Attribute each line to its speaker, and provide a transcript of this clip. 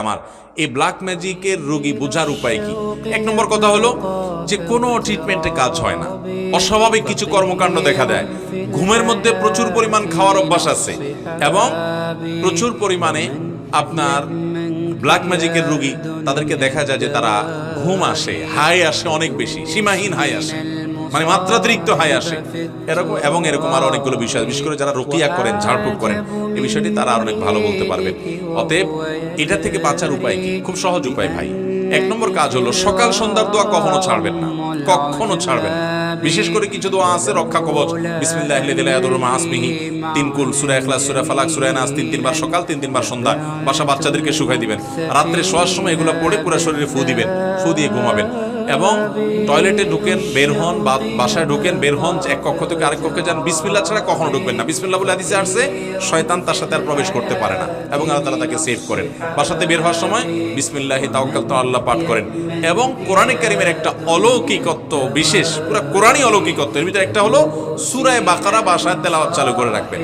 Speaker 1: আমার এই ব্ল্যাক ম্যাজিকের রোগী বোঝার উপায় কি? এক নম্বর কথা হলো যে কোনো ট্রিটমেন্টে কাজ হয় না, অস্বাভাবিক কিছু কর্মকাণ্ড দেখা দেয়। ঘুমের মধ্যে প্রচুর পরিমাণ খাওয়ার অভ্যাস আছে এবং প্রচুর পরিমাণে আপনার ব্ল্যাক ম্যাজিকের রোগী তাদেরকে দেখা যায় যে তারা ঘুম আসে, হাই আসে, অনেক বেশি সীমাহীন হাই আসে, মানে মাত্রাতিরিক্ত হাই আসে এরকম, এবং এরকম আরো অনেকগুলো বিষয়, বিশেষ করে যারা রুকিয়া করেন, ঝাড়ফুঁক করেন, এই বিষয়টি তারা অনেক ভালো বলতে পারবেন। অতএব এটা থেকে বাঁচার উপায় কি? খুব সহজ উপায় ভাই। এক নম্বর কাজ হলো সকাল সন্ধ্যার দোয়া কখনো ছাড়বেন না, কখনো ছাড়বেন না। বিশেষ করে কিছু দোয়া আছে, রক্ষা কবচ, বিসমিল্লাহিল লাযী লা ইয়াদুররু মা ইসমিহি, 3 কুল, সূরা ইখলাস, সূরা ফালাক, সূরা নাস, 3 বার সকাল, 3 বার সন্ধ্যা। বাচ্চাদেরকে শুকাই দিবেন, রাত্রে শোয়ার সময় এগুলো পড়ে পুরো শরীরে ফু দিবেন, ফু দিয়ে ঘুমাবেন। এবং টয়লেটে ঢুকেন, বের হন, বা বাসায় ঢুকেন, বের হন, এক কক্ষ থেকে আরেক কক্ষে যান, বিসমিল্লাহ ছাড়া কখনো ঢুকবেন না। বিসমিল্লাহ বলে হাদিসে আসছে শয়তান তার সাথে আর প্রবেশ করতে পারে না, এবং আল্লাহ তাআলা তাকে সেভ করেন। বাসাতে বের হওয়ার সময় বিসমিল্লাহি তাওয়াক্কালতু আল্লাহ পাঠ করেন। এবং কোরআনে কারীমের একটা অলৌকিকত্ব, বিশেষ পুরো কোরআনই অলৌকিকত্ব, এর ভিতরে একটা হলো সূরা বাকারা বাসায় তেলাওয়াত চালু করে রাখবেন।